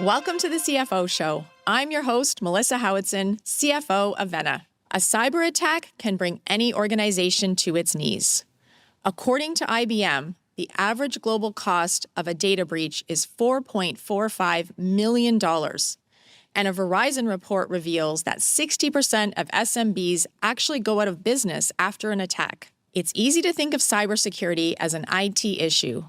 Welcome to the CFO Show. I'm your host, Melissa Howatson, CFO of Venna. A cyber attack can bring any organization to its knees. According to IBM, the average global cost of a data breach is $4.45 million. And a Verizon report reveals that 60% of SMBs actually go out of business after an attack. It's easy to think of cybersecurity as an IT issue.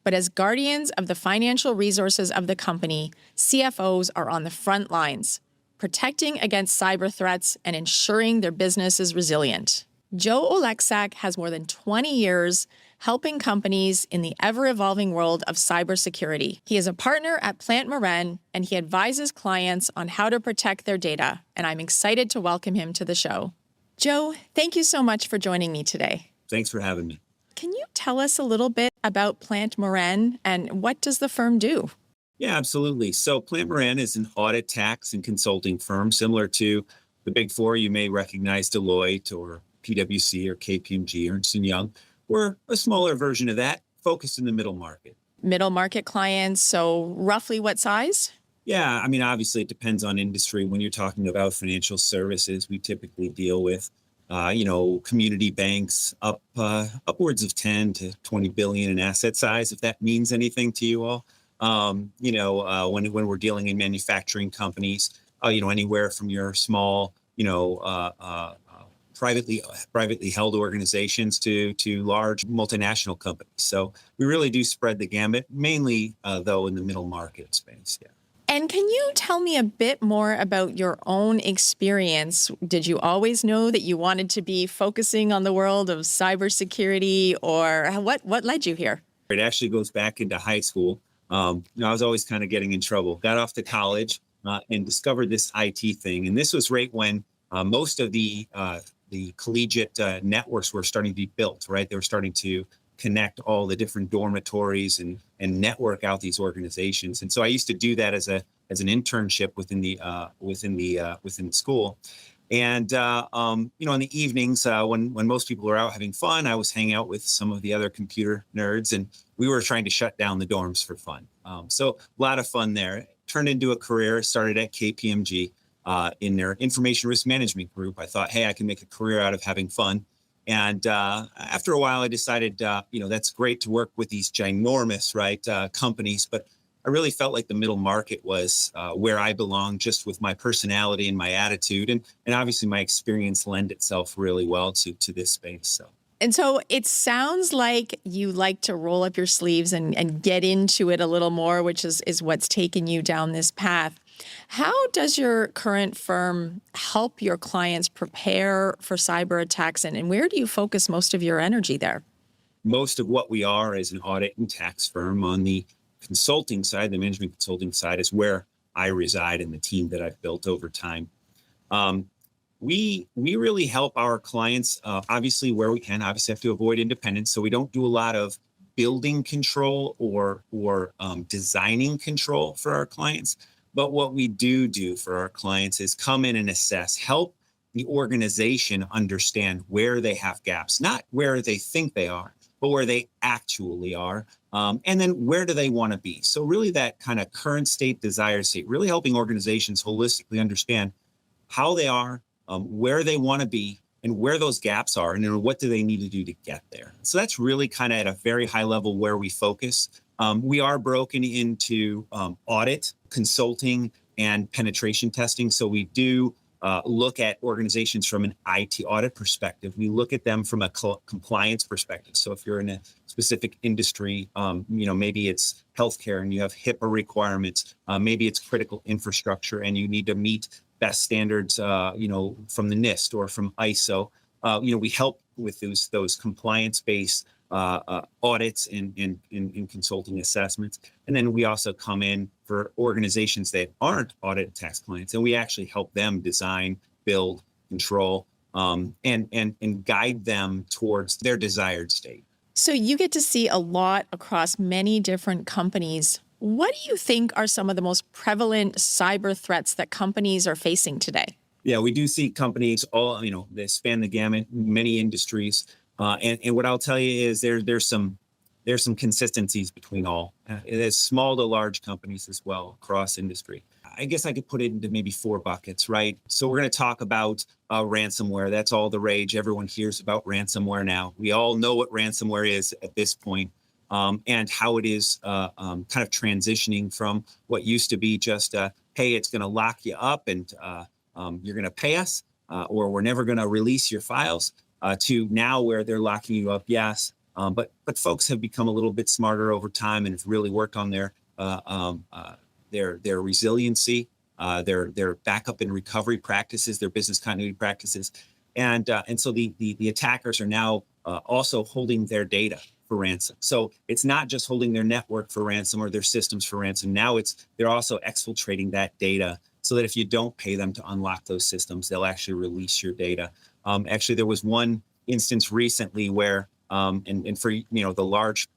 But as guardians of the financial resources of the company, CFOs are on the front lines, protecting against cyber threats and ensuring their business is resilient. Joe Oleksak has more than 20 years helping companies in the ever-evolving world of cybersecurity. He is a partner at Plante Moran, and he advises clients on how to protect their data, and I'm excited to welcome him to the show. Joe, thank you so much for joining me today. Thanks for having me. Can you tell us a little bit about Plante Moran and what does the firm do? Yeah, absolutely. So Plante Moran is an audit, tax, and consulting firm similar to the Big Four. You may recognize Deloitte or PwC or KPMG or Ernst & Young. We're a smaller version of that, focused in the middle market. Middle market clients, so roughly what size? Yeah, I mean, obviously it depends on industry. When you're talking about financial services, we typically deal with community banks upwards of 10 to 20 billion in asset size, if that means anything to you all. When we're dealing in manufacturing companies, anywhere from your small, privately held organizations to large multinational companies. So we really do spread the gamut, mainly though in the middle market space. Yeah. And can you tell me a bit more about your own experience? Did you always know that you wanted to be focusing on the world of cybersecurity, or what led you here? It actually goes back into high school. I was always kind of getting in trouble. Got off to college and discovered this IT thing. And this was right when most of the collegiate networks were starting to be built, right? They were starting to connect all the different dormitories and network out these organizations. And so I used to do that as an internship within the school. And in the evenings when most people were out having fun, I was hanging out with some of the other computer nerds, and we were trying to shut down the dorms for fun. So a lot of fun there. Turned into a career. Started at KPMG in their information risk management group. I thought, hey, I can make a career out of having fun. And after a while, I decided, that's great to work with these ginormous, companies. But I really felt like the middle market was where I belong, just with my personality and my attitude. And obviously, my experience lend itself really well to this space. And so it sounds like you like to roll up your sleeves and get into it a little more, which is what's taken you down this path. How does your current firm help your clients prepare for cyber attacks, and where do you focus most of your energy there? Most of what we are is an audit and tax firm. On the consulting side, the management consulting side, is where I reside in the team that I've built over time. We really help our clients, obviously, where we can. Obviously, have to avoid independence, so we don't do a lot of building control or designing control for our clients. But what we do for our clients is come in and assess, help the organization understand where they have gaps, not where they think they are, but where they actually are. And then where do they want to be? So really that kind of current state, desired state, really helping organizations holistically understand how they are, where they want to be, and where those gaps are, and then what do they need to do to get there. So that's really kind of at a very high level where we focus. We are broken into audit, consulting, and penetration testing. So we do look at organizations from an IT audit perspective. We look at them from a compliance perspective. So if you're in a specific industry, maybe it's healthcare and you have HIPAA requirements, maybe it's critical infrastructure and you need to meet best standards, from the NIST or from ISO. We help with those compliance-based audits and consulting assessments. And then we also come in for organizations that aren't audit and tax clients, and we actually help them design, build, control, and guide them towards their desired state. So you get to see a lot across many different companies. What do you think are some of the most prevalent cyber threats that companies are facing today? Yeah, we do see companies all, they span the gamut, many industries. And what I'll tell you is there's some there's some consistencies between all. There's small to large companies as well across industry. I guess I could put it into maybe 4 buckets, right? So we're going to talk about ransomware. That's all the rage. Everyone hears about ransomware now. We all know what ransomware is at this point, and how it is kind of transitioning from what used to be just, hey, it's going to lock you up and you're going to pay us, or we're never going to release your files, to now where they're locking you up, yes. But folks have become a little bit smarter over time and have really worked on their resiliency, their backup and recovery practices, their business continuity practices, and so the attackers are now also holding their data for ransom. So it's not just holding their network for ransom or their systems for ransom. Now they're also exfiltrating that data so that if you don't pay them to unlock those systems, they'll actually release your data. Actually, there was one instance recently where, and for the large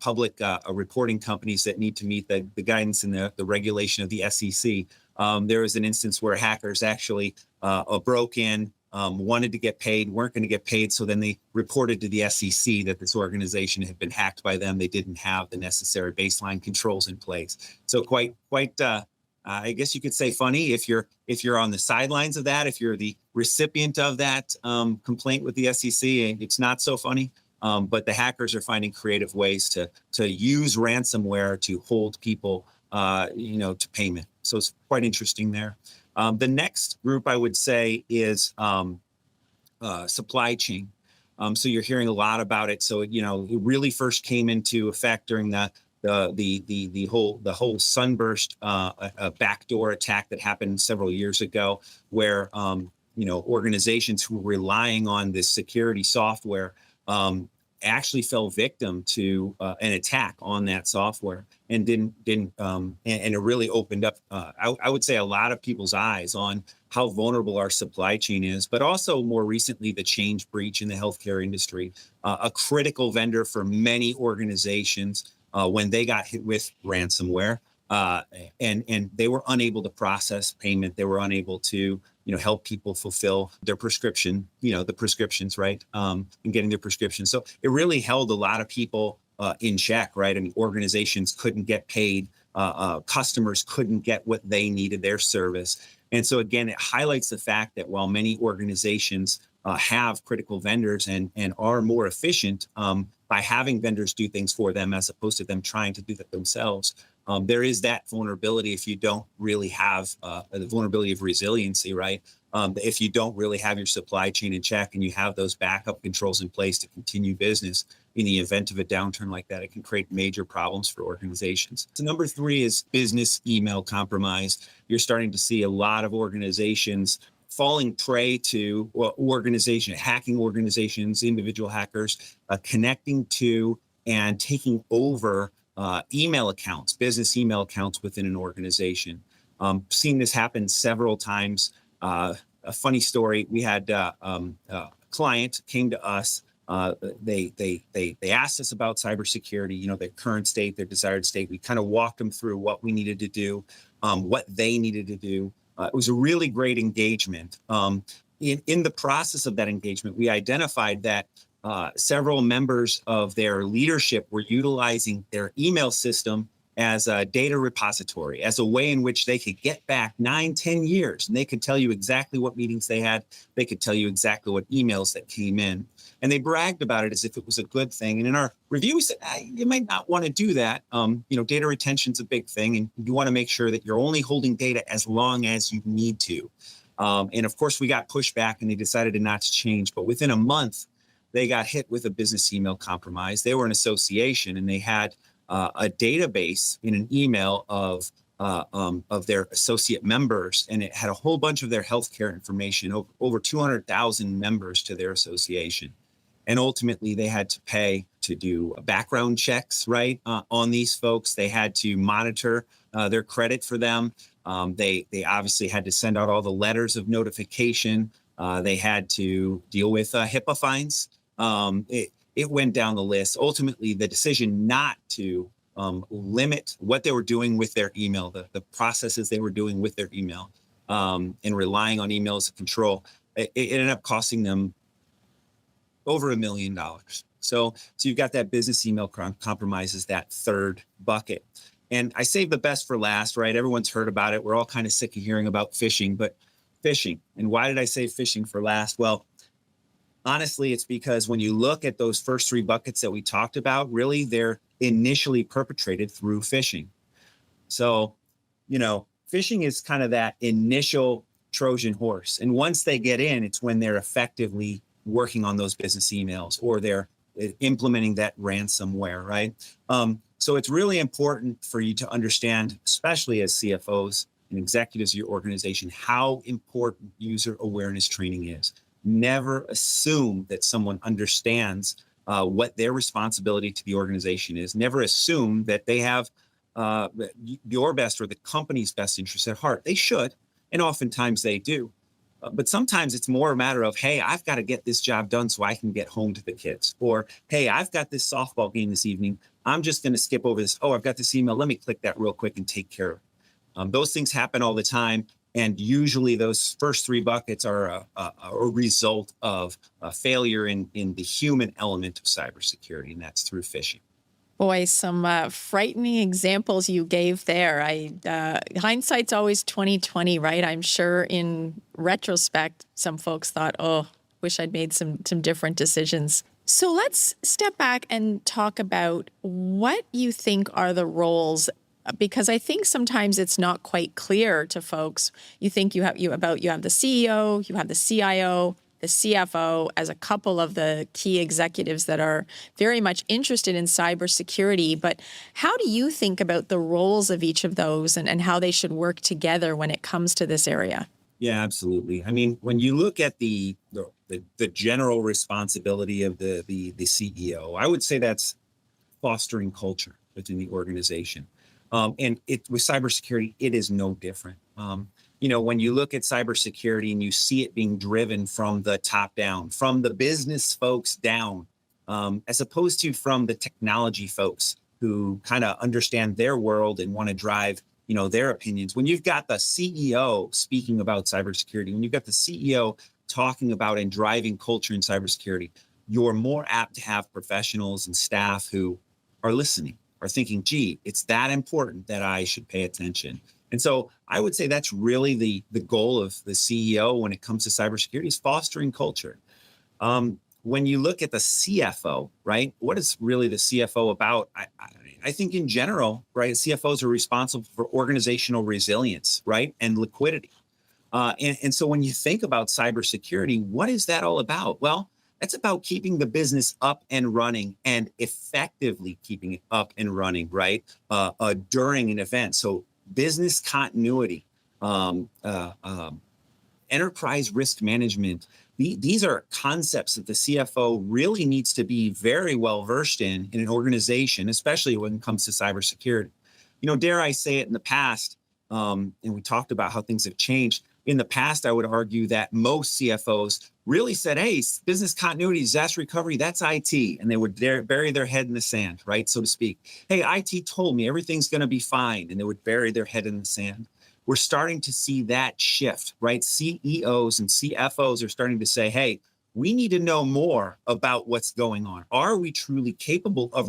public reporting companies that need to meet the guidance and the regulation of the SEC, there was an instance where hackers actually broke in, wanted to get paid, weren't going to get paid. So then they reported to the SEC that this organization had been hacked by them. They didn't have the necessary baseline controls in place. So quite, I guess you could say funny if you're on the sidelines of that, if you're the recipient of that complaint with the SEC, it's not so funny. But the hackers are finding creative ways to use ransomware to hold people, to payment. So it's quite interesting there. The next group I would say is supply chain. So you're hearing a lot about it. So it really first came into effect during the whole Sunburst backdoor attack that happened several years ago, where organizations who were relying on this security software actually fell victim to an attack on that software, and didn't and it really opened up I would say a lot of people's eyes on how vulnerable our supply chain is, but also more recently the Change breach in the healthcare industry, a critical vendor for many organizations when they got hit with ransomware, and they were unable to process payment. They were unable to help people fulfill their prescription, the prescriptions, right? And getting their prescriptions. So it really held a lot of people in check, right? I mean, organizations couldn't get paid. Customers couldn't get what they needed, their service. And so again, it highlights the fact that while many organizations have critical vendors and are more efficient by having vendors do things for them as opposed to them trying to do that themselves, there is that vulnerability if you don't really have the vulnerability of resiliency, right? If you don't really have your supply chain in check and you have those backup controls in place to continue business in the event of a downturn like that, it can create major problems for organizations. So number 3 is business email compromise. You're starting to see a lot of organizations falling prey to hacking organizations, individual hackers, connecting to and taking over email accounts, business email accounts within an organization. Seen this happen several times. A funny story: we had a client came to us. They asked us about cybersecurity, their current state, their desired state. We kind of walked them through what we needed to do, what they needed to do. It was a really great engagement. In the process of that engagement, we identified that several members of their leadership were utilizing their email system as a data repository, as a way in which they could get back 9-10 years, and they could tell you exactly what meetings they had. They could tell you exactly what emails that came in, and they bragged about it as if it was a good thing. And in our review, we said, you might not want to do that. Data retention's a big thing, and you want to make sure that you're only holding data as long as you need to. And of course, we got pushback, and they decided not to change. But within a month, they got hit with a business email compromise. They were an association, and they had a database in an email of their associate members, and it had a whole bunch of their healthcare information, over 200,000 members to their association. And ultimately, they had to pay to do background checks, right, on these folks. They had to monitor their credit for them. They obviously had to send out all the letters of notification. They had to deal with HIPAA fines. It went down the list. Ultimately, the decision not to limit what they were doing with their email, the processes they were doing with their email, and relying on email as a control, it ended up costing them over $1 million. So you've got that business email compromise is that third bucket. And I saved the best for last, right? Everyone's heard about it. We're all kind of sick of hearing about phishing, but phishing. And why did I save phishing for last? Well, honestly, it's because when you look at those first three buckets that we talked about, really, they're initially perpetrated through phishing. So, phishing is kind of that initial Trojan horse. And once they get in, it's when they're effectively working on those business emails or they're implementing that ransomware, right? So it's really important for you to understand, especially as CFOs and executives of your organization, how important user awareness training is. Never assume that someone understands what their responsibility to the organization is. Never assume that they have your best or the company's best interest at heart. They should, and oftentimes they do. But sometimes it's more a matter of, hey, I've got to get this job done so I can get home to the kids. Or, hey, I've got this softball game this evening. I'm just going to skip over this. Oh, I've got this email. Let me click that real quick and take care of it. Those things happen all the time. And usually those first three buckets are a result of a failure in the human element of cybersecurity, and that's through phishing. Boy, some frightening examples you gave there. Hindsight's always 20/20, right? I'm sure in retrospect, some folks thought, oh, wish I'd made some different decisions. So let's step back and talk about what you think are the roles, because I think sometimes it's not quite clear to folks. You think you have the CEO, you have the CIO, the CFO as a couple of the key executives that are very much interested in cybersecurity. But how do you think about the roles of each of those and how they should work together when it comes to this area? Yeah, absolutely. I mean, when you look at the general responsibility of the CEO, I would say that's fostering culture within the organization. And with cybersecurity, it is no different. When you look at cybersecurity and you see it being driven from the top down, from the business folks down, as opposed to from the technology folks who kind of understand their world and want to drive, their opinions. When you've got the CEO speaking about cybersecurity, when you've got the CEO talking about and driving culture in cybersecurity, you're more apt to have professionals and staff who are listening, are thinking, gee, it's that important that I should pay attention. And so I would say that's really the goal of the CEO when it comes to cybersecurity is fostering culture. When you look at the CFO, right, what is really the CFO about? I think in general, right, CFOs are responsible for organizational resilience, right, and liquidity. And so when you think about cybersecurity, what is that all about? Well, that's about keeping the business up and running and effectively keeping it up and running, right, during an event. So business continuity, enterprise risk management. These are concepts that the CFO really needs to be very well versed in an organization, especially when it comes to cybersecurity. Dare I say it, in the past, and we talked about how things have changed. In the past, I would argue that most CFOs really said, hey, business continuity, disaster recovery, that's IT. And they would bury their head in the sand, right, so to speak. Hey, IT told me everything's going to be fine. And they would bury their head in the sand. We're starting to see that shift, right? CEOs and CFOs are starting to say, hey, we need to know more about what's going on. Are we truly capable of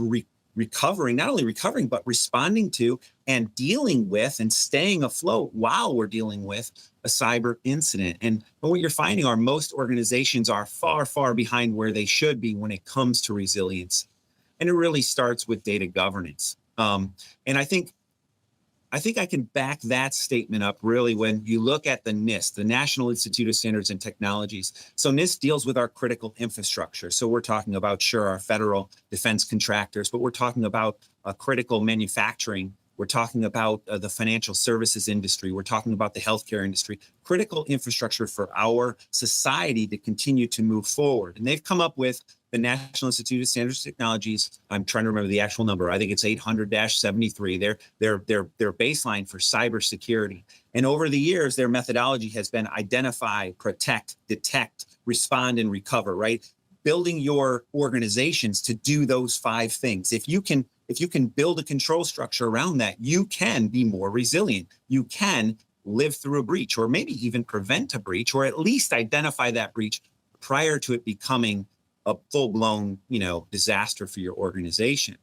recovering, not only recovering, but responding to and dealing with and staying afloat while we're dealing with a cyber incident? And what you're finding are most organizations are far, far behind where they should be when it comes to resilience. And it really starts with data governance. And I think I can back that statement up really when you look at the NIST, the National Institute of Standards and Technologies. So NIST deals with our critical infrastructure. So we're talking about, sure, our federal defense contractors, but we're talking about critical manufacturing. We're talking about the financial services industry. We're talking about the healthcare industry, critical infrastructure for our society to continue to move forward. And they've come up with the National Institute of Standards and Technologies. I'm trying to remember the actual number. I think it's 800-73. Their baseline for cybersecurity. And over the years, their methodology has been identify, protect, detect, respond, and recover, right? Building your organizations to do those 5 things. If you can build a control structure around that, you can be more resilient. You can live through a breach, or maybe even prevent a breach, or at least identify that breach prior to it becoming a full-blown, disaster for your organization.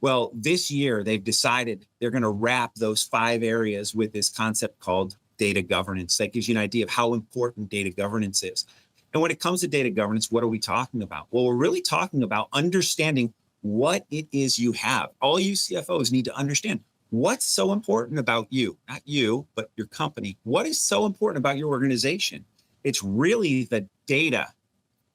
Well, this year they've decided they're going to wrap those 5 areas with this concept called data governance. That gives you an idea of how important data governance is. And when it comes to data governance, what are we talking about? Well, we're really talking about understanding what it is you have. All you CFOs need to understand what's so important about you, not you, but your company. What is so important about your organization? It's really the data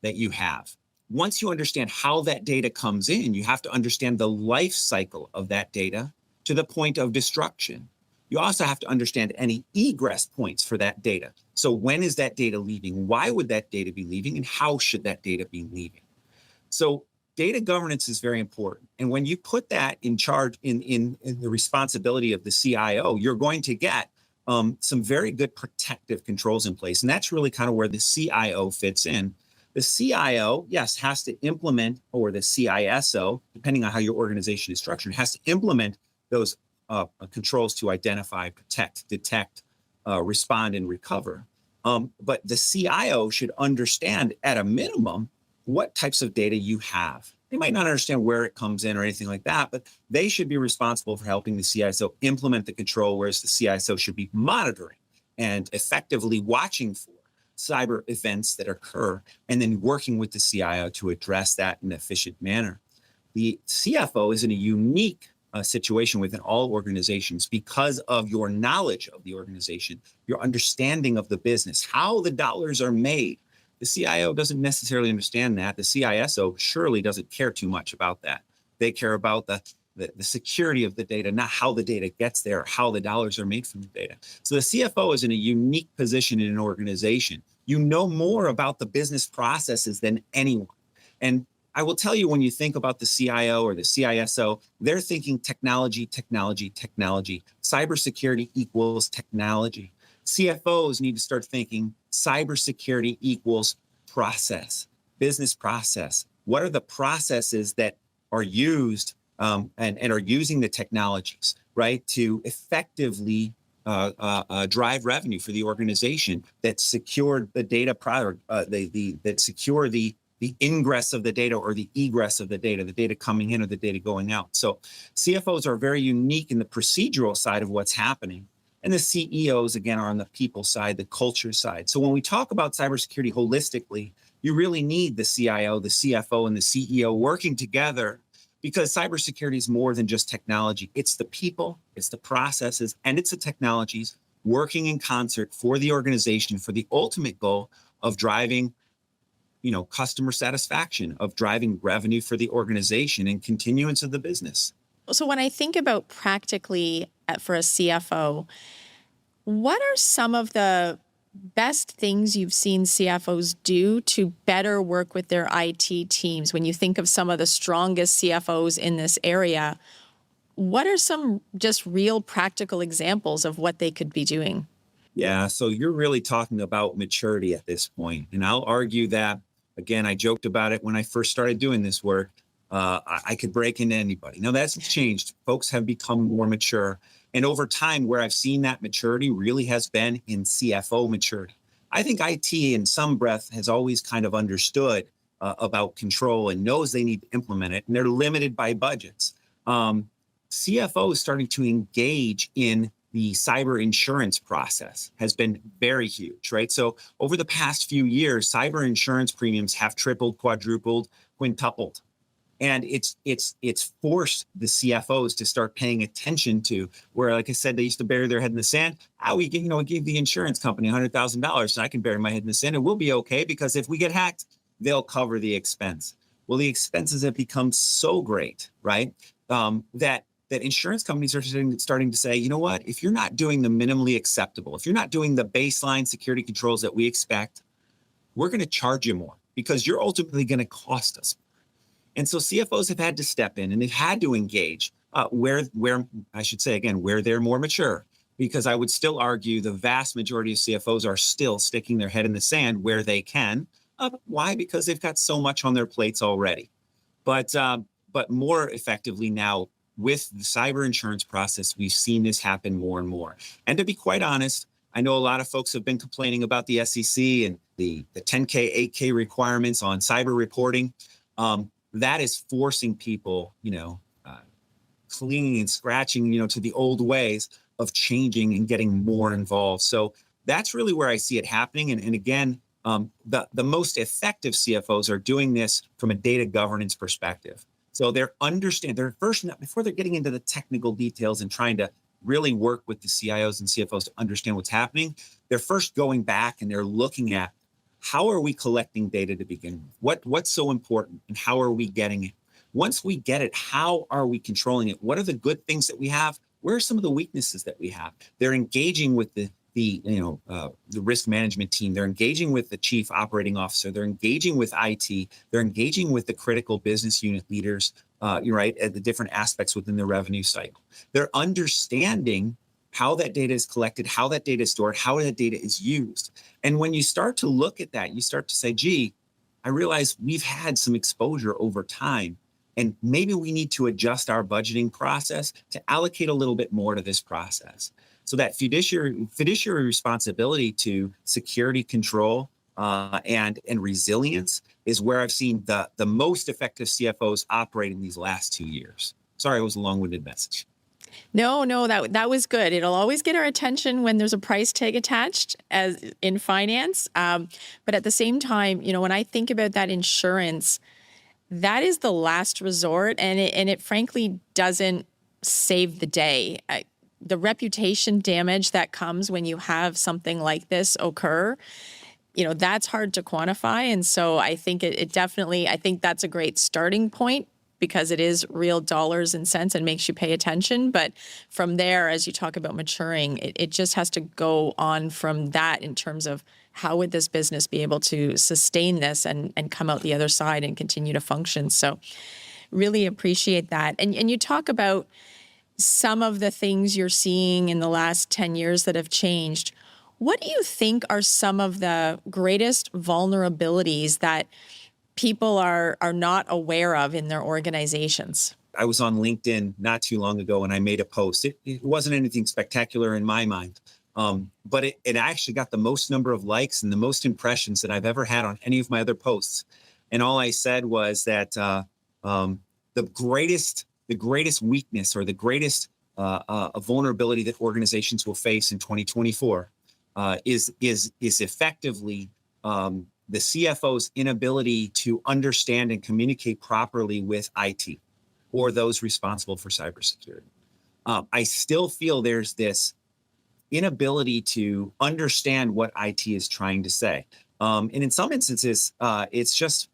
that you have. Once you understand how that data comes in, you have to understand the life cycle of that data to the point of destruction. You also have to understand any egress points for that data. So when is that data leaving? Why would that data be leaving? And how should that data be leaving? So data governance is very important. And when you put that in charge in the responsibility of the CIO, you're going to get some very good protective controls in place. And that's really kind of where the CIO fits in. The CIO, yes, has to implement, or the CISO, depending on how your organization is structured, has to implement those controls to identify, protect, detect, respond, and recover. But the CIO should understand at a minimum what types of data you have. They might not understand where it comes in or anything like that, but they should be responsible for helping the CISO implement the control, whereas the CISO should be monitoring and effectively watching for cyber events that occur and then working with the CIO to address that in an efficient manner. The CFO is in a unique situation within all organizations because of your knowledge of the organization, your understanding of the business, how the dollars are made. The CIO doesn't necessarily understand that. The CISO surely doesn't care too much about that. They care about the security of the data, not how the data gets there, or how the dollars are made from the data. So the CFO is in a unique position in an organization. You know more about the business processes than anyone. And I will tell you, when you think about the CIO or the CISO, they're thinking technology, technology, technology. Cybersecurity equals technology. CFOs need to start thinking cybersecurity equals process, business process. What are the processes that are used and are using the technologies, right, to effectively drive revenue for the organization, that secure the data product, that secure the ingress of the data or the egress of the data coming in or the data going out. So CFOs are very unique in the procedural side of what's happening. And the CEOs, again, are on the people side, the culture side. So when we talk about cybersecurity holistically, you really need the CIO, the CFO, and the CEO working together, because cybersecurity is more than just technology. It's the people, it's the processes, and it's the technologies working in concert for the organization for the ultimate goal of driving, customer satisfaction, of driving revenue for the organization and continuance of the business. So when I think about practically for a CFO, what are some of the best things you've seen CFOs do to better work with their IT teams? When you think of some of the strongest CFOs in this area, what are some just real practical examples of what they could be doing? Yeah, so you're really talking about maturity at this point. And I'll argue that, again, I joked about it when I first started doing this work. I could break into anybody. Now that's changed. Folks have become more mature. And over time, where I've seen that maturity really has been in CFO maturity. I think IT in some breath has always kind of understood about control and knows they need to implement it, and they're limited by budgets. CFO is starting to engage in the cyber insurance process has been very huge, right? So over the past few years, cyber insurance premiums have tripled, quadrupled, quintupled. And it's forced the CFOs to start paying attention to where, like I said, they used to bury their head in the sand. We gave the insurance company $100,000 and I can bury my head in the sand and we'll be okay, because if we get hacked, they'll cover the expense. Well, the expenses have become so great, right? That insurance companies are starting to say, you know what, if you're not doing the minimally acceptable, if you're not doing the baseline security controls that we expect, we're going to charge you more because you're ultimately going to cost us. And so CFOs have had to step in and they've had to engage where I should say, again, where they're more mature, because I would still argue the vast majority of CFOs are still sticking their head in the sand where they can. Why? Because they've got so much on their plates already. But more effectively now, with the cyber insurance process, we've seen this happen more and more. And to be quite honest, I know a lot of folks have been complaining about the SEC and the 10K, 8K requirements on cyber reporting. That is forcing people, clinging and scratching, to the old ways of changing and getting more involved. So that's really where I see it happening. And again, the most effective CFOs are doing this from a data governance perspective. So they're first, before they're getting into the technical details and trying to really work with the CIOs and CFOs to understand what's happening, they're first going back and they're looking at how are we collecting data to begin with? What's so important and how are we getting it? Once we get it, how are we controlling it? What are the good things that we have? Where are some of the weaknesses that we have? They're engaging with the risk management team. They're engaging with the chief operating officer. They're engaging with IT. They're engaging with the critical business unit leaders, at the different aspects within the revenue cycle. They're understanding how that data is collected, how that data is stored, how that data is used. And when you start to look at that, you start to say, gee, I realize we've had some exposure over time, and maybe we need to adjust our budgeting process to allocate a little bit more to this process. So that fiduciary responsibility to security control and resilience is where I've seen the most effective CFOs operate in these last 2 years. Sorry, it was a long-winded message. No, that was good. It'll always get our attention when there's a price tag attached, as in finance. But at the same time, when I think about that insurance, that is the last resort, and it frankly doesn't save the day. The reputation damage that comes when you have something like this occur, that's hard to quantify. And so I think I think that's a great starting point, because it is real dollars and cents and makes you pay attention. But from there, as you talk about maturing, it just has to go on from that in terms of how would this business be able to sustain this and come out the other side and continue to function. So really appreciate that. And you talk about some of the things you're seeing in the last 10 years that have changed. What do you think are some of the greatest vulnerabilities that people are not aware of in their organizations? I was on LinkedIn not too long ago and I made a post. It wasn't anything spectacular in my mind, but it actually got the most number of likes and the most impressions that I've ever had on any of my other posts. And all I said was that the greatest weakness or the greatest vulnerability that organizations will face in 2024 is effectively the CFO's inability to understand and communicate properly with IT or those responsible for cybersecurity. I still feel there's this inability to understand what IT is trying to say. And in some instances, it's just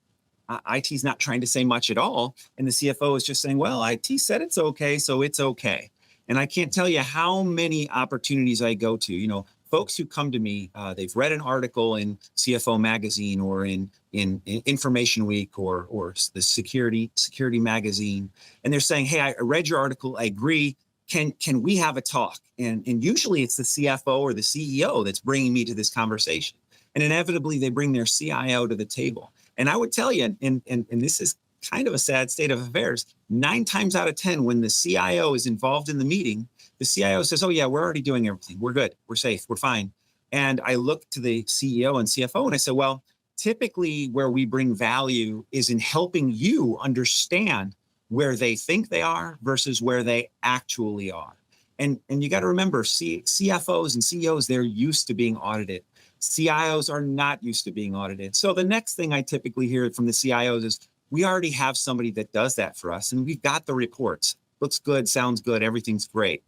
IT is not trying to say much at all. And the CFO is just saying, well, IT said it's okay, so it's okay. And I can't tell you how many opportunities I go to, folks who come to me, they've read an article in CFO magazine or in Information Week or the security magazine, and they're saying, hey, I read your article, I agree. Can we have a talk? And usually it's the CFO or the CEO that's bringing me to this conversation. And inevitably they bring their CIO to the table. And I would tell you, and this is kind of a sad state of affairs, 9 times out of 10, when the CIO is involved in the meeting, the CIO says, oh yeah, we're already doing everything. We're good. We're safe. We're fine. And I look to the CEO and CFO and I say, well, typically where we bring value is in helping you understand where they think they are versus where they actually are. And you got to remember, CFOs and CEOs, they're used to being audited. CIOs are not used to being audited. So the next thing I typically hear from the CIOs is, we already have somebody that does that for us, and we've got the reports. Looks good, sounds good, everything's great.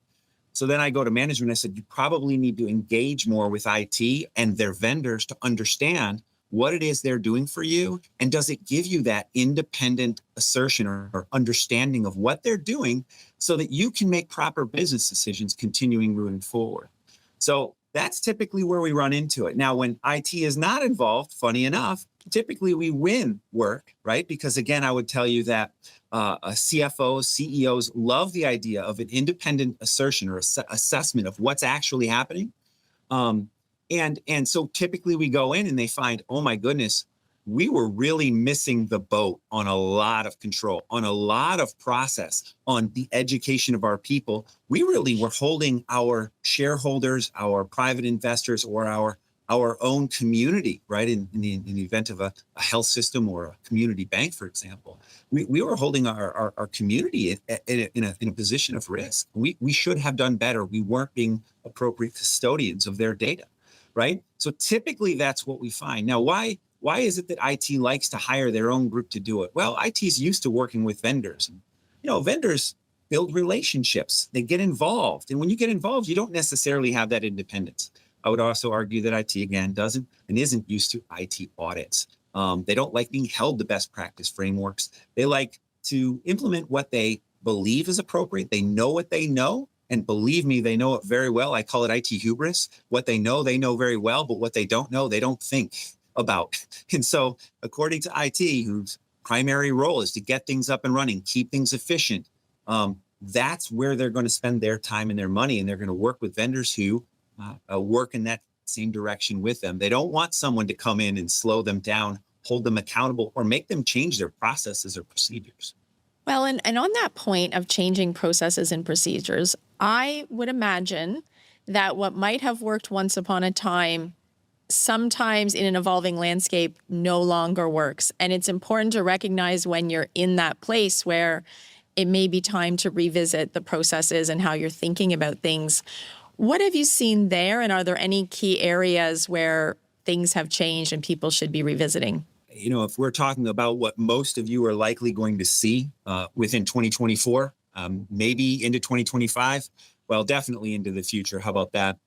So then I go to management. I said, you probably need to engage more with IT and their vendors to understand what it is they're doing for you. And does it give you that independent assertion or understanding of what they're doing so that you can make proper business decisions continuing moving forward? So that's typically where we run into it. Now, when IT is not involved, funny enough, typically we win work, right? Because again, I would tell you that CFOs, CEOs love the idea of an independent assertion or assessment of what's actually happening. And so typically we go in and they find, oh my goodness, we were really missing the boat on a lot of control, on a lot of process, on the education of our people. We really were holding our shareholders, our private investors, or our own community, right? In the event of a health system or a community bank, for example, we were holding our community in a position of risk. We should have done better. We weren't being appropriate custodians of their data, right? So typically that's what we find. Now, why is it that IT likes to hire their own group to do it? Well, IT is used to working with vendors. Vendors build relationships. They get involved. And when you get involved, you don't necessarily have that independence. I would also argue that IT, again, doesn't and isn't used to IT audits. They don't like being held to best practice frameworks. They like to implement what they believe is appropriate. They know what they know. And believe me, they know it very well. I call it IT hubris. What they know very well, but what they don't know, they don't think about. And so according to IT, whose primary role is to get things up and running, keep things efficient, that's where they're going to spend their time and their money. And they're going to work with vendors who work in that same direction with them. They don't want someone to come in and slow them down, hold them accountable, or make them change their processes or procedures. Well, and on that point of changing processes and procedures, I would imagine that what might have worked once upon a time, sometimes in an evolving landscape, no longer works. And it's important to recognize when you're in that place where it may be time to revisit the processes and how you're thinking about things. What have you seen there? And are there any key areas where things have changed and people should be revisiting? If we're talking about what most of you are likely going to see within 2024, maybe into 2025, well, definitely into the future. How about that?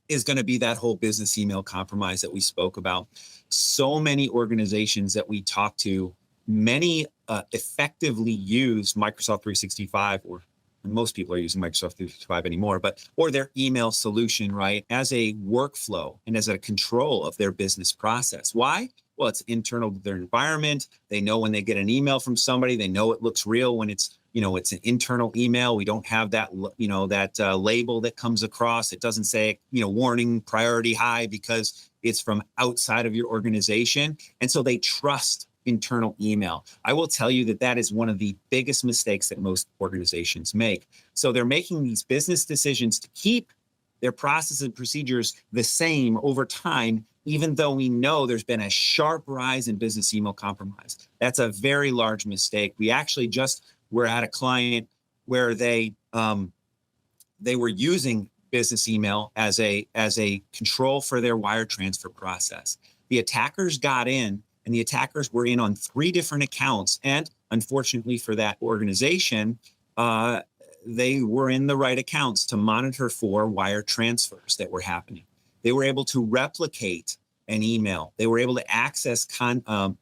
Is going to be that whole business email compromise that we spoke about. So many organizations that we talk to, many effectively use Microsoft 365, or most people are using Microsoft 365 anymore, or their email solution, right, as a workflow and as a control of their business process. Why? Well, it's internal to their environment. They know when they get an email from somebody, they know it looks real when it's an internal email. We don't have that, label that comes across. It doesn't say, warning, priority high, because it's from outside of your organization. And so they trust internal email. I will tell you that is one of the biggest mistakes that most organizations make. So they're making these business decisions to keep their processes and procedures the same over time, even though we know there's been a sharp rise in business email compromise. That's a very large mistake. We actually just were at a client where they were using business email as a control for their wire transfer process. The attackers got in, and the attackers were in on 3 different accounts. And unfortunately for that organization, they were in the right accounts to monitor for wire transfers that were happening. They were able to replicate an email. They were able to access calendars,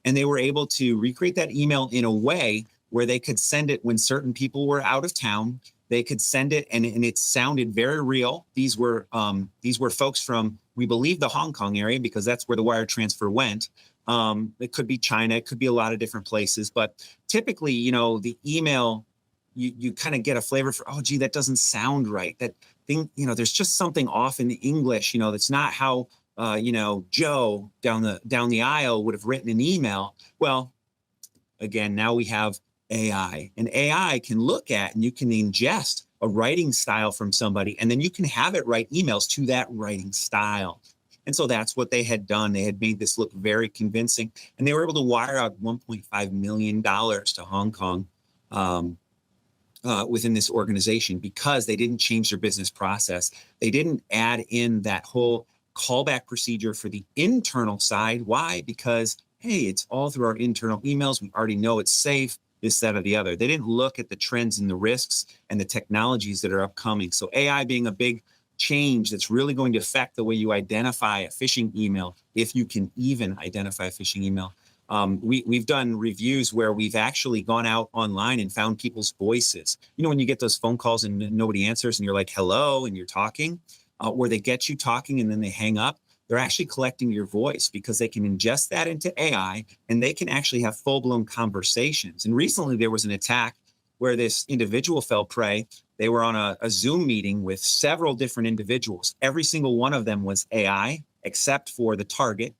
and they were able to recreate that email in a way where they could send it when certain people were out of town. They could send it, and it sounded very real. These were folks from, we believe, the Hong Kong area, because that's where the wire transfer went. It could be China, it could be a lot of different places, but typically, the email, you kind of get a flavor for, oh, gee, that doesn't sound right. That thing, there's just something off in the English. That's not how Joe down the aisle would have written an email. Well, again, now we have AI, and AI can look at, and you can ingest a writing style from somebody, and then you can have it write emails to that writing style. And so that's what they had done. They had made this look very convincing, and they were able to wire out $1.5 million to Hong Kong within this organization, because they didn't change their business process. They didn't add in that whole callback procedure for the internal side. Why? Because, hey, it's all through our internal emails. We already know it's safe, this, that, or the other. They didn't look at the trends and the risks and the technologies that are upcoming. So AI being a big change that's really going to affect the way you identify a phishing email, if you can even identify a phishing email. We've done reviews where we've actually gone out online and found people's voices. When you get those phone calls and nobody answers and you're like, hello, and you're talking, where they get you talking and then they hang up, they're actually collecting your voice, because they can ingest that into AI and they can actually have full-blown conversations. And recently there was an attack where this individual fell prey They were on a Zoom meeting with several different individuals. Every single one of them was AI, except for the target.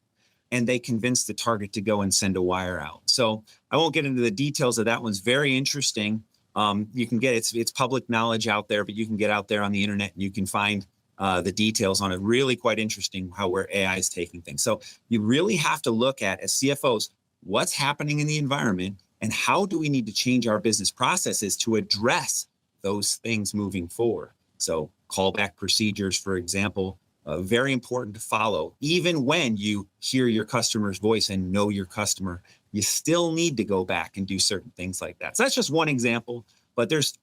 And they convinced the target to go and send a wire out. So I won't get into the details of that. One's very interesting. You can get it's public knowledge out there, but you can get out there on the internet and you can find the details on it. Really quite interesting where AI is taking things. So you really have to look at, as CFOs, what's happening in the environment and how do we need to change our business processes to address those things moving forward. So callback procedures, for example, very important to follow. Even when you hear your customer's voice and know your customer, you still need to go back and do certain things like that. So that's just one example, but there's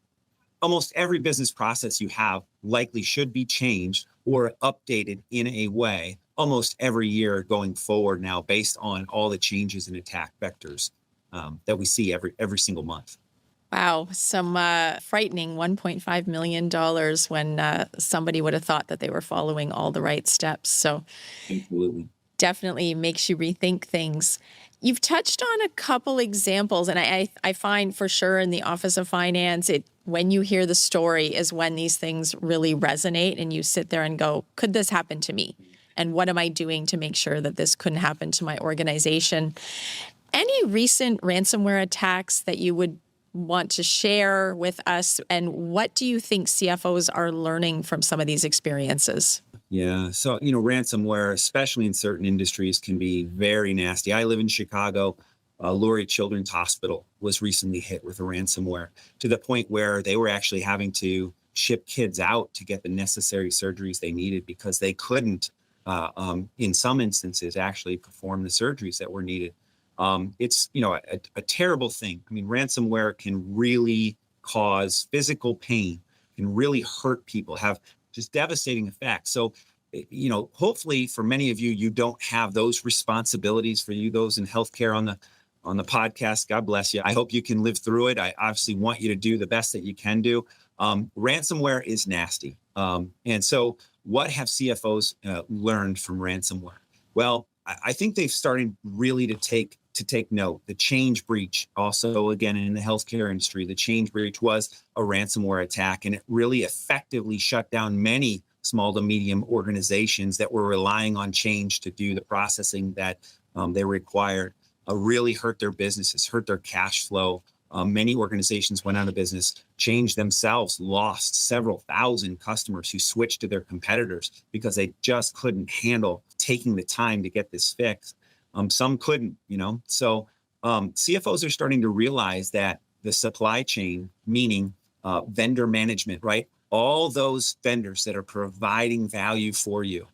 almost every business process you have likely should be changed or updated in a way almost every year going forward now, based on all the changes in attack vectors that we see every single month. Wow, some frightening $1.5 million when somebody would have thought that they were following all the right steps. So Absolutely. Definitely makes you rethink things. You've touched on a couple examples, and I find for sure in the Office of Finance, when you hear the story is when these things really resonate and you sit there and go, could this happen to me? And what am I doing to make sure that this couldn't happen to my organization? Any recent ransomware attacks that you would want to share with us? And what do you think CFOs are learning from some of these experiences? Yeah. So, ransomware, especially in certain industries, can be very nasty. I live in Chicago. Lurie Children's Hospital was recently hit with a ransomware to the point where they were actually having to ship kids out to get the necessary surgeries they needed because they couldn't, in some instances, actually perform the surgeries that were needed. It's, a terrible thing. I mean, ransomware can really cause physical pain, can really hurt people, have just devastating effects. So, hopefully for many of you, you don't have those responsibilities. For you, those in healthcare on the podcast, God bless you. I hope you can live through it. I obviously want you to do the best that you can do. Ransomware is nasty. And so what have CFOs learned from ransomware? Well, I think they've started really to take note. The change breach, also again in the healthcare industry, the change breach was a ransomware attack, and it really effectively shut down many small to medium organizations that were relying on change to do the processing that they required. Really hurt their businesses, hurt their cash flow. Many organizations went out of business, changed themselves, lost several thousand customers who switched to their competitors because they just couldn't handle taking the time to get this fixed. Some couldn't, So CFOs are starting to realize that the supply chain, meaning vendor management, right? All those vendors that are providing value for you,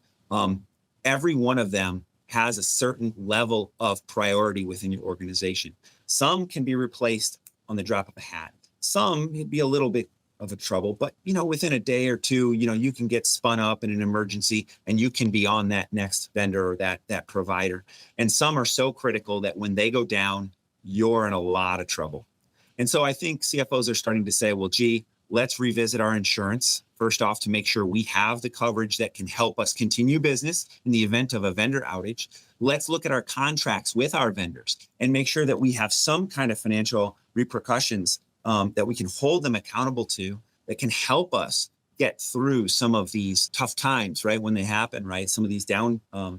every one of them has a certain level of priority within your organization. Some can be replaced on the drop of a hat. Some it'd be a little bit of a trouble, but within a day or two, you can get spun up in an emergency and you can be on that next vendor or that provider. And some are so critical that when they go down, you're in a lot of trouble. And so I think CFOs are starting to say, well, gee, let's revisit our insurance first off to make sure we have the coverage that can help us continue business in the event of a vendor outage. Let's look at our contracts with our vendors and make sure that we have some kind of financial repercussions that we can hold them accountable to, that can help us get through some of these tough times, right? When they happen, right? Some of these network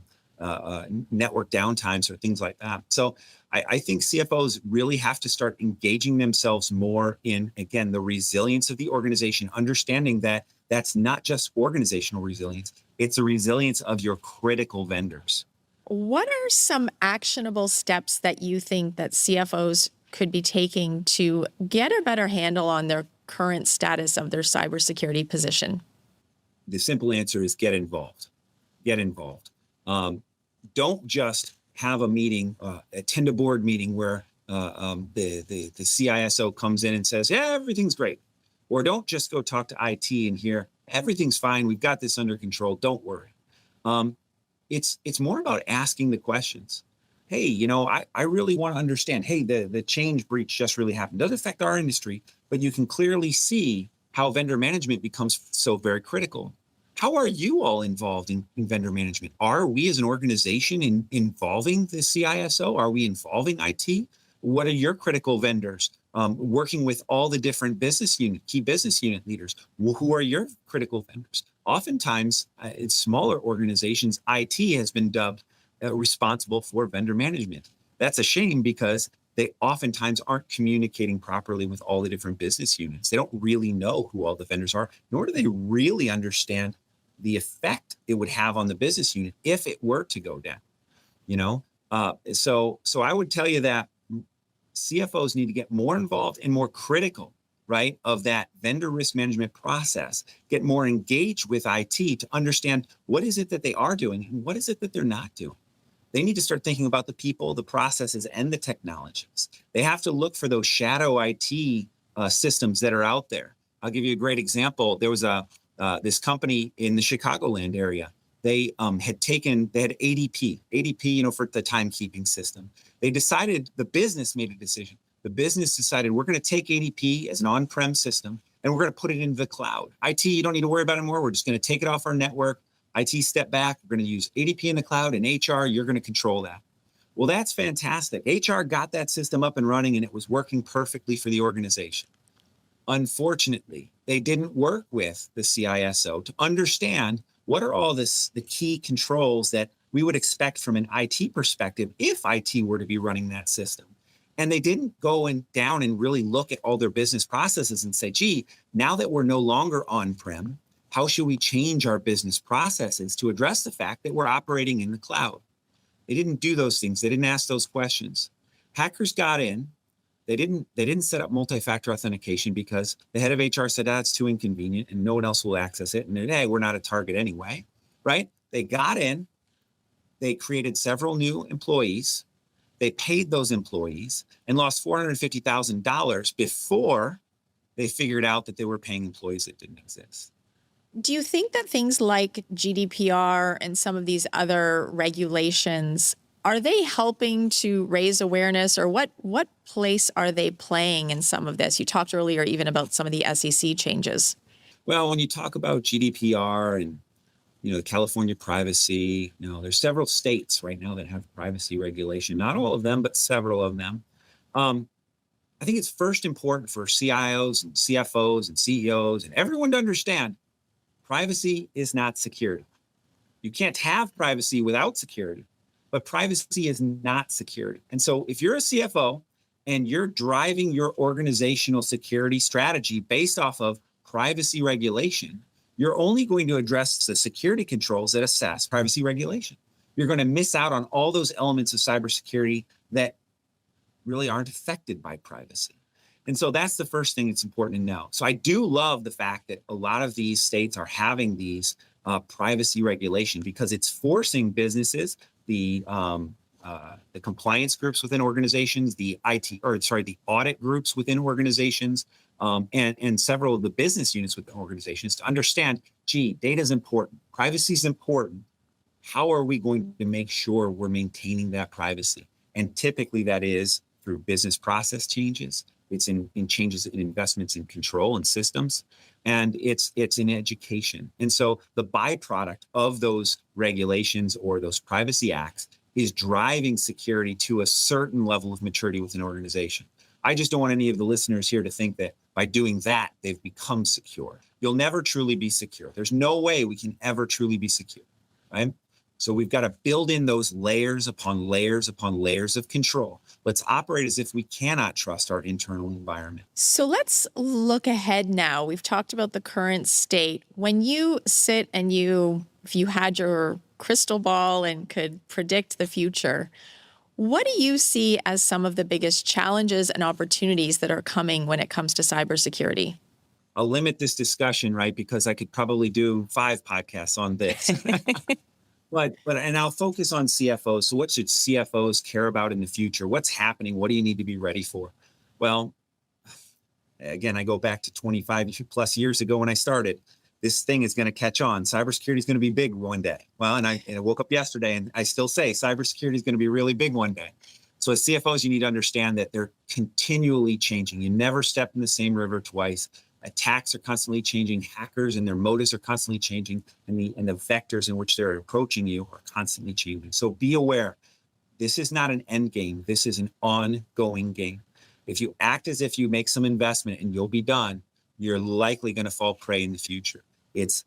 downtimes or things like that. So I think CFOs really have to start engaging themselves more in, again, the resilience of the organization, understanding that that's not just organizational resilience, it's a resilience of your critical vendors. What are some actionable steps that you think that CFOs could be taking to get a better handle on their current status of their cybersecurity position? The simple answer is get involved. Get involved. Don't just have a meeting, attend a board meeting where the CISO comes in and says, yeah, everything's great. Or don't just go talk to IT and hear, everything's fine, we've got this under control, don't worry. It's more about asking the questions. Hey, I really want to understand, hey, the change breach just really happened. It doesn't affect our industry, but you can clearly see how vendor management becomes so very critical. How are you all involved in vendor management? Are we as an organization involving the CISO? Are we involving IT? What are your critical vendors? working with all the different key business unit leaders. Who are your critical vendors? Oftentimes, in smaller organizations, IT has been dubbed responsible for vendor management. That's a shame because they oftentimes aren't communicating properly with all the different business units. They don't really know who all the vendors are, nor do they really understand the effect it would have on the business unit if it were to go down. So I would tell you that CFOs need to get more involved and more critical, right, of that vendor risk management process, get more engaged with IT to understand what is it that they are doing and what is it that they're not doing. They need to start thinking about the people, the processes, and the technologies. They have to look for those shadow IT systems that are out there. I'll give you a great example. There was this company in the Chicagoland area. They had ADP, for the timekeeping system. The business made a decision. The business decided we're going to take ADP as an on-prem system and we're going to put it into the cloud. IT, you don't need to worry about it anymore. We're just going to take it off our network. IT, step back. We're going to use ADP in the cloud, and HR, you're going to control that. Well, that's fantastic. HR got that system up and running and it was working perfectly for the organization. Unfortunately, they didn't work with the CISO to understand what are all the key controls that we would expect from an IT perspective if IT were to be running that system. And they didn't go down and really look at all their business processes and say, gee, now that we're no longer on-prem, how should we change our business processes to address the fact that we're operating in the cloud? They didn't do those things. They didn't ask those questions. Hackers got in. They didn't set up multi-factor authentication because the head of HR said, that's too inconvenient and no one else will access it. And then, hey, we're not a target anyway, right? They got in. They created several new employees. They paid those employees and lost $450,000 before they figured out that they were paying employees that didn't exist. Do you think that things like GDPR and some of these other regulations, are they helping to raise awareness, or what place are they playing in some of this? You talked earlier even about some of the SEC changes. Well, when you talk about GDPR and the California privacy, there's several states right now that have privacy regulation. Not all of them, but several of them. I think it's first important for CIOs and CFOs and CEOs and everyone to understand privacy is not security. You can't have privacy without security, but privacy is not security. And so if you're a CFO and you're driving your organizational security strategy based off of privacy regulation, you're only going to address the security controls that assess privacy regulation. You're going to miss out on all those elements of cybersecurity that really aren't affected by privacy. And so that's the first thing that's important to know. So I do love the fact that a lot of these states are having these privacy regulation because it's forcing businesses, the compliance groups within organizations, the audit groups within organizations, and several of the business units within organizations to understand, gee, data is important, privacy is important. How are we going to make sure we're maintaining that privacy? And typically that is through business process changes. It's in changes in investments in control and systems, and it's in education. And so the byproduct of those regulations or those privacy acts is driving security to a certain level of maturity within an organization. I just don't want any of the listeners here to think that by doing that, they've become secure. You'll never truly be secure. There's no way we can ever truly be secure, right? So we've got to build in those layers upon layers upon layers of control. Let's operate as if we cannot trust our internal environment. So let's look ahead now. We've talked about the current state. When you sit and if you had your crystal ball and could predict the future, what do you see as some of the biggest challenges and opportunities that are coming when it comes to cybersecurity? I'll limit this discussion, right, because I could probably do 5 podcasts on this. And I'll focus on CFOs. So what should CFOs care about in the future? What's happening? What do you need to be ready for? Well, again, I go back to 25 plus years ago when I started. This thing is going to catch on. Cybersecurity is going to be big one day. Well, and I woke up yesterday and I still say cybersecurity is going to be really big one day. So as CFOs, you need to understand that they're continually changing. You never step in the same river twice. Attacks are constantly changing. Hackers and their motives are constantly changing, and the vectors in which they're approaching you are constantly changing. So be aware. This is not an end game. This is an ongoing game. If you act as if you make some investment and you'll be done, you're likely going to fall prey in the future. It's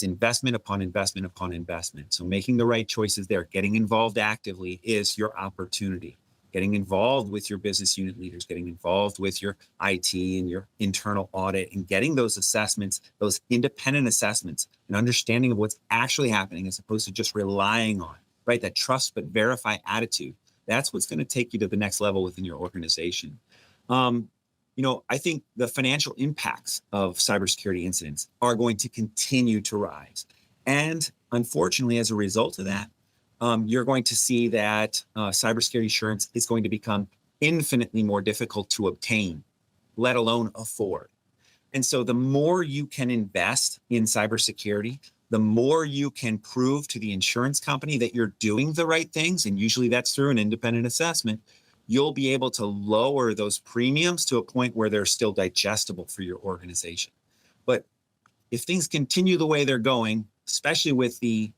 investment upon investment upon investment. So making the right choices there, getting involved actively is your opportunity. Getting involved with your business unit leaders, getting involved with your IT and your internal audit, and getting those assessments, those independent assessments, and understanding of what's actually happening as opposed to just relying on, right? That trust but verify attitude. That's what's going to take you to the next level within your organization. I think the financial impacts of cybersecurity incidents are going to continue to rise. And unfortunately, as a result of that, you're going to see that cybersecurity insurance is going to become infinitely more difficult to obtain, let alone afford. And so the more you can invest in cybersecurity, the more you can prove to the insurance company that you're doing the right things, and usually that's through an independent assessment, you'll be able to lower those premiums to a point where they're still digestible for your organization. But if things continue the way they're going, especially with the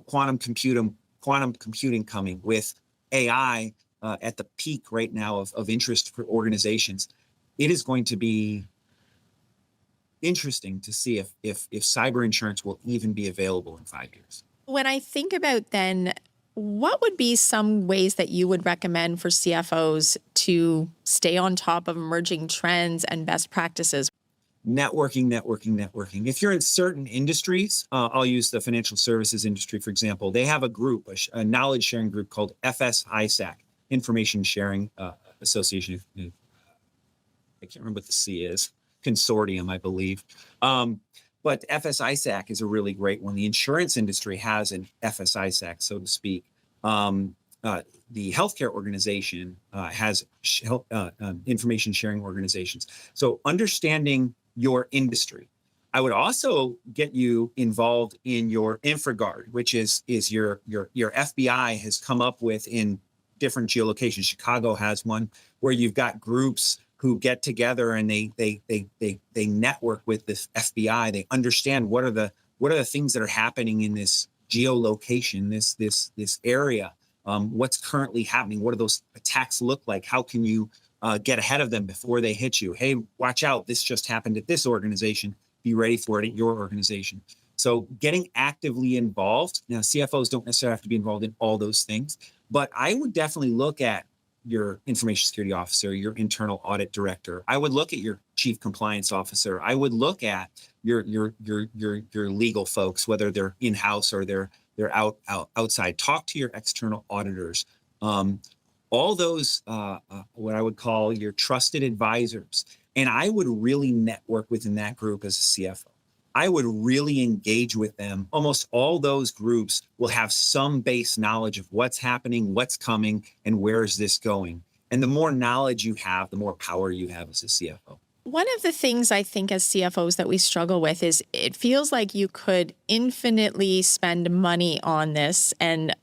quantum computing coming, with AI at the peak right now of interest for organizations, it is going to be interesting to see if cyber insurance will even be available in 5 years. When I think about then, what would be some ways that you would recommend for CFOs to stay on top of emerging trends and best practices? Networking. If you're in certain industries, I'll use the financial services industry, for example. They have a group, a knowledge sharing group called FS-ISAC, Information Sharing Association. I can't remember what the C is. Consortium, I believe. But FS-ISAC is a really great one. The insurance industry has an FS-ISAC, so to speak. The healthcare organization has information sharing organizations. So understanding your industry. I would also get you involved in your InfraGard, which is your FBI has come up with in different geolocations. Chicago has one where you've got groups who get together and they network with this FBI. They understand what are the things that are happening in this geolocation, this area. What's currently happening? What do those attacks look like? How can you get ahead of them before they hit you? Hey, watch out! This just happened at this organization. Be ready for it at your organization. So getting actively involved. Now, CFOs don't necessarily have to be involved in all those things, but I would definitely look at your information security officer, your internal audit director. I would look at your chief compliance officer. I would look at your legal folks, whether they're in-house or they're outside. Talk to your external auditors. All those, what I would call your trusted advisors. And I would really network within that group as a CFO. I would really engage with them. Almost all those groups will have some base knowledge of what's happening, what's coming, and where is this going. And the more knowledge you have, the more power you have as a CFO. One of the things I think as CFOs that we struggle with is it feels like you could infinitely spend money on this. And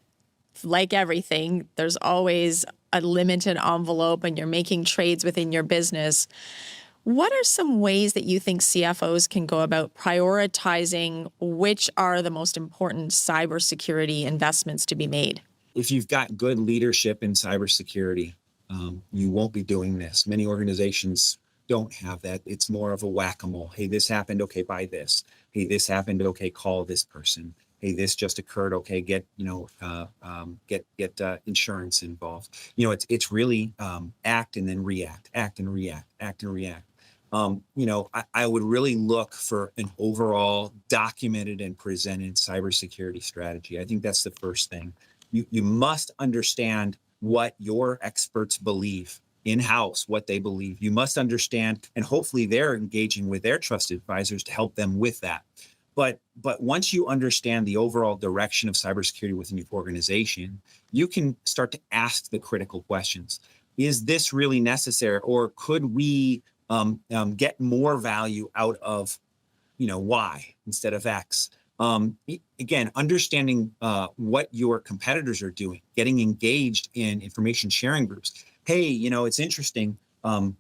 like everything, there's always a limited envelope and you're making trades within your business. What are some ways that you think CFOs can go about prioritizing which are the most important cybersecurity investments to be made? If you've got good leadership in cybersecurity, you won't be doing this. Many organizations don't have that. It's more of a whack-a-mole. Hey, this happened. Okay, buy this. Hey, this happened. Okay, call this person. Hey, this just occurred. Okay, get insurance involved. It's really act and then react, act and react, act and react. I would really look for an overall documented and presented cybersecurity strategy. I think that's the first thing. You must understand what your experts believe in-house, what they believe. You must understand, and hopefully they're engaging with their trusted advisors to help them with that. But once you understand the overall direction of cybersecurity within your organization, you can start to ask the critical questions. Is this really necessary, or could we get more value out of, Y instead of X? Again, understanding what your competitors are doing, getting engaged in information sharing groups. Hey, it's interesting. 5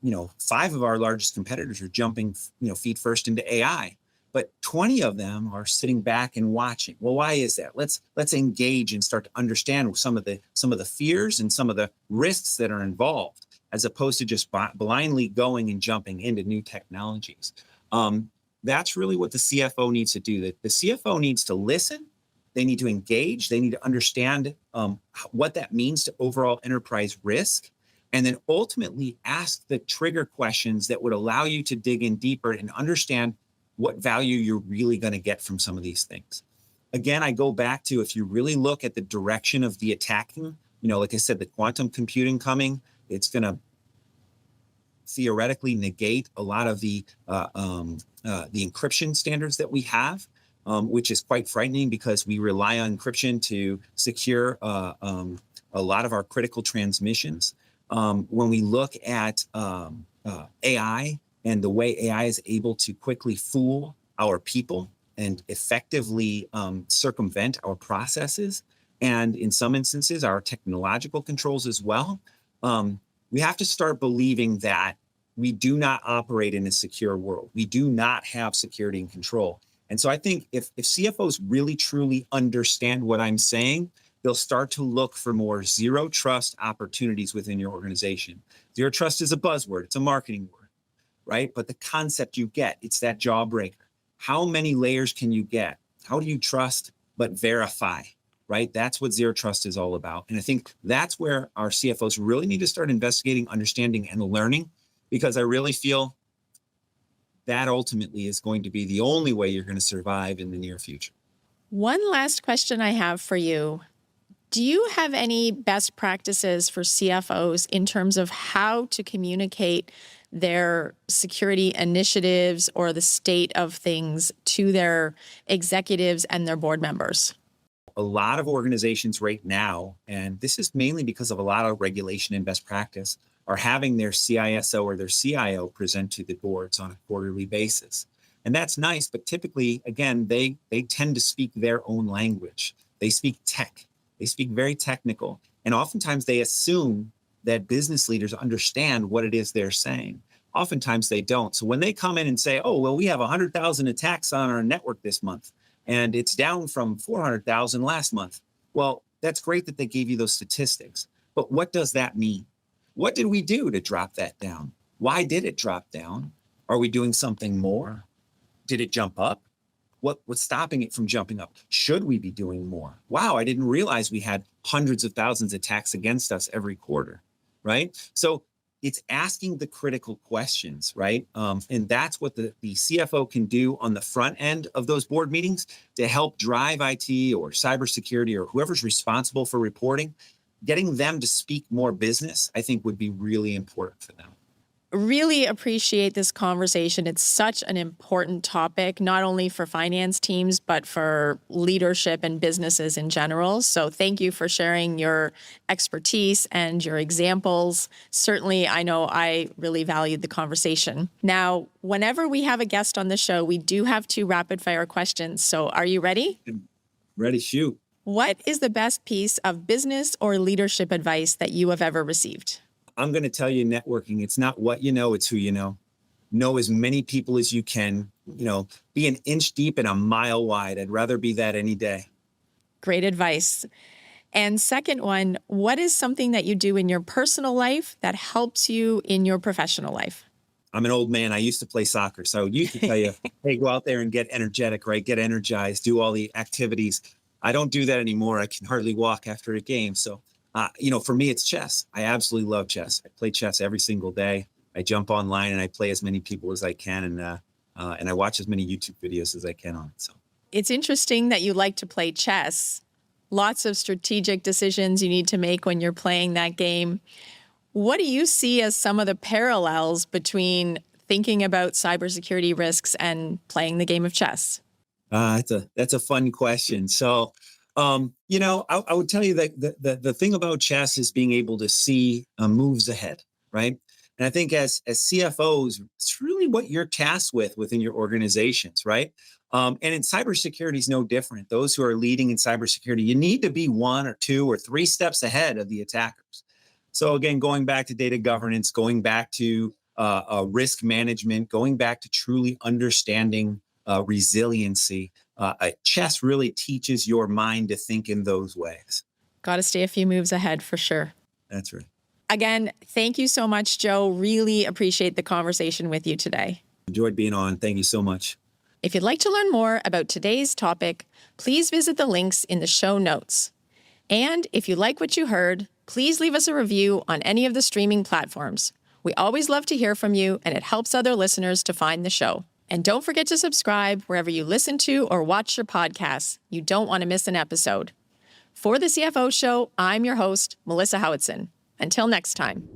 of our largest competitors are jumping, feet first into AI, but 20 of them are sitting back and watching. Well, why is that? Let's engage and start to understand some of the fears and some of the risks that are involved. as opposed to just blindly going and jumping into new technologies. That's really what the CFO needs to do. The CFO needs to listen. They need to engage. They need to understand what that means to overall enterprise risk, and then ultimately ask the trigger questions that would allow you to dig in deeper and understand what value you're really going to get from some of these things. Again, I go back to, if you really look at the direction of the attacking, like I said, the quantum computing coming, it's going to theoretically negate a lot of the encryption standards that we have, which is quite frightening because we rely on encryption to secure a lot of our critical transmissions. When we look at AI and the way AI is able to quickly fool our people and effectively circumvent our processes, and in some instances, our technological controls as well, we have to start believing that we do not operate in a secure world. We do not have security and control. And so I think if CFOs really truly understand what I'm saying, they'll start to look for more zero trust opportunities within your organization. Zero trust is a buzzword. It's a marketing word, right? But the concept you get, it's that jawbreaker. How many layers can you get? How do you trust but verify, right? That's what zero trust is all about. And I think that's where our CFOs really need to start investigating, understanding, and learning, because I really feel that ultimately is going to be the only way you're going to survive in the near future. One last question I have for you. Do you have any best practices for CFOs in terms of how to communicate their security initiatives or the state of things to their executives and their board members? A lot of organizations right now, and this is mainly because of a lot of regulation and best practice, are having their CISO or their CIO present to the boards on a quarterly basis. And that's nice, but typically, again, they tend to speak their own language. They speak tech. They speak very technical. And oftentimes they assume that business leaders understand what it is they're saying. Oftentimes they don't. So when they come in and say, oh, well, we have 100,000 attacks on our network this month, and it's down from 400,000 last month. Well, that's great that they gave you those statistics. But what does that mean? What did we do to drop that down? Why did it drop down? Are we doing something more? Did it jump up? What's stopping it from jumping up? Should we be doing more? Wow, I didn't realize we had hundreds of thousands of attacks against us every quarter, right? So it's asking the critical questions, right? And that's what the CFO can do on the front end of those board meetings to help drive IT or cybersecurity or whoever's responsible for reporting. Getting them to speak more business, I think, would be really important for them. Really appreciate this conversation. It's such an important topic, not only for finance teams, but for leadership and businesses in general. So thank you for sharing your expertise and your examples. Certainly, I know I really valued the conversation. Now, whenever we have a guest on the show, we do have 2 rapid fire questions. So are you ready? Ready, shoot. What is the best piece of business or leadership advice that you have ever received? I'm going to tell you, networking, it's not what you know, it's who you know. Know as many people as you can, be an inch deep and a mile wide. I'd rather be that any day. Great advice. And second one, what is something that you do in your personal life that helps you in your professional life? I'm an old man. I used to play soccer. So I used to tell you, hey, go out there and get energetic, right? Get energized, do all the activities. I don't do that anymore. I can hardly walk after a game. So for me, it's chess. I absolutely love chess. I play chess every single day. I jump online and I play as many people as I can, and I watch as many YouTube videos as I can on it. So it's interesting that you like to play chess. Lots of strategic decisions you need to make when you're playing that game. What do you see as some of the parallels between thinking about cybersecurity risks and playing the game of chess? That's a fun question. So. I would tell you that the thing about chess is being able to see moves ahead, right? And I think as CFOs, it's really what you're tasked with within your organizations, right? And in cybersecurity is no different. Those who are leading in cybersecurity, you need to be 1 or 2 or 3 steps ahead of the attackers. So again, going back to data governance, going back to risk management, going back to truly understanding resiliency. Chess really teaches your mind to think in those ways. Got to stay a few moves ahead for sure. That's right. Again, thank you so much, Joe. Really appreciate the conversation with you today. Enjoyed being on. Thank you so much. If you'd like to learn more about today's topic, please visit the links in the show notes. And if you like what you heard, please leave us a review on any of the streaming platforms. We always love to hear from you, and it helps other listeners to find the show. And don't forget to subscribe wherever you listen to or watch your podcasts. You don't want to miss an episode. For the CFO Show, I'm your host, Melissa Howatson. Until next time.